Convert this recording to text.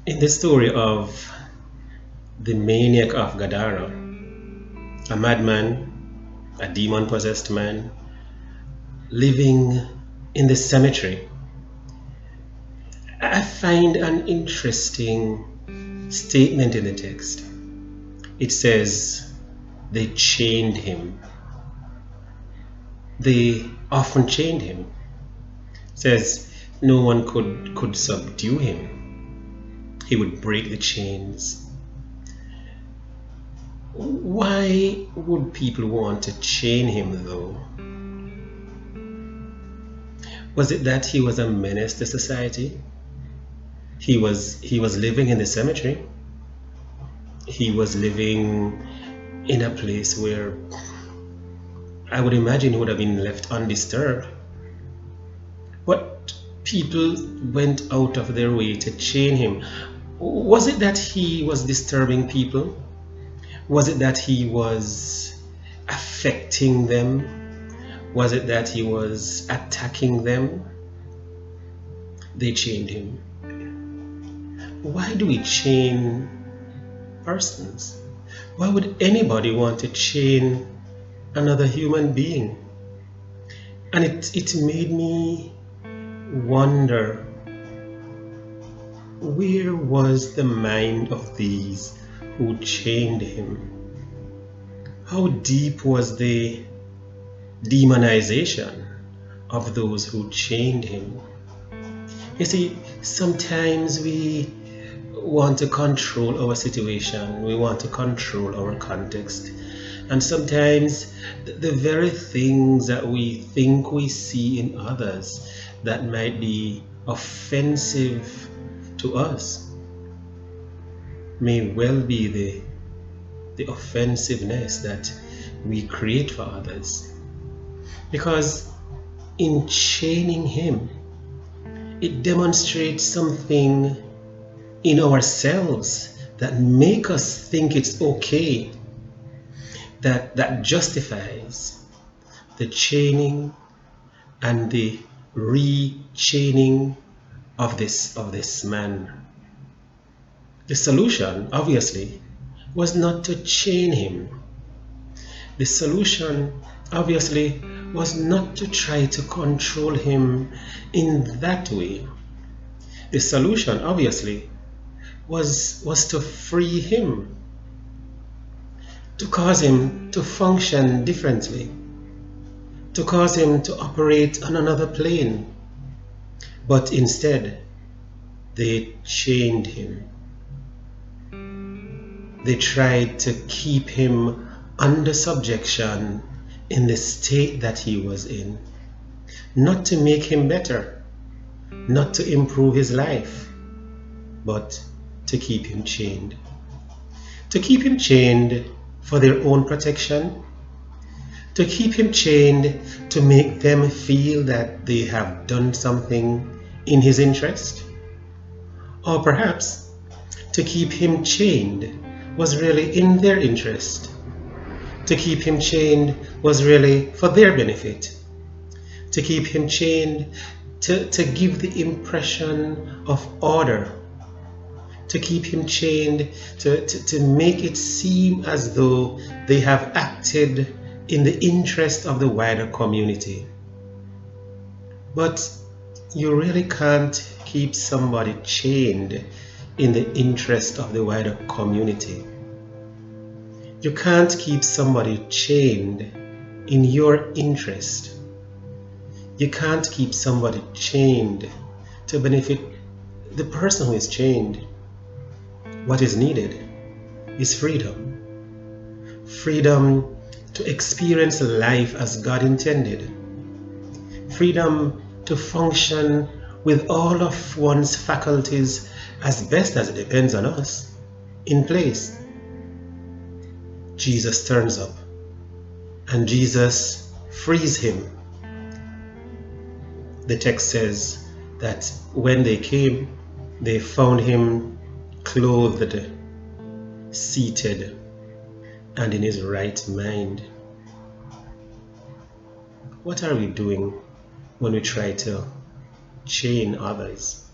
In the story of the maniac of Gadara, a madman, a demon possessed man, living in the cemetery, I find an interesting statement in the text. It says, they chained him. They often chained him. It says, no one could subdue him. He would break the chains. Why would people want to chain him though? Was it that he was a menace to society? He was living in the cemetery. He was living in a place where I would imagine he would have been left undisturbed. But people went out of their way to chain him. Was it that he was disturbing people? Was it that he was affecting them? Was it that he was attacking them? They chained him. Why do we chain persons? Why would anybody want to chain another human being? And it made me wonder, where was the mind of these who chained him? How deep was the demonization of those who chained him? You see, sometimes we want to control our situation, we want to control our context, and sometimes the very things that we think we see in others that might be offensive to us may well be the offensiveness that we create for others. Because in chaining him, it demonstrates something in ourselves that make us think it's okay, that justifies the chaining and the re-chaining of this man. The solution, obviously, was not to chain him. The solution, obviously, was not to try to control him in that way. The solution, obviously, was to free him, to cause him to function differently, to cause him to operate on another plane. But instead, they chained him. They tried to keep him under subjection in the state that he was in, not to make him better, not to improve his life, but to keep him chained. To keep him chained for their own protection, to keep him chained to make them feel that they have done something in his interest, or perhaps to keep him chained was really in their interest. To keep him chained was really for their benefit. To keep him chained to give the impression of order. To keep him chained to make it seem as though they have acted in the interest of the wider community. But you really can't keep somebody chained in the interest of the wider community. You can't keep somebody chained in your interest. You can't keep somebody chained to benefit the person who is chained. What is needed is freedom. Freedom to experience life as God intended. Freedom to function with all of one's faculties as best as it depends on us, in place. Jesus turns up and Jesus frees him. The text says that when they came, they found him clothed, seated, and in his right mind. What are we doing when we try to chain others?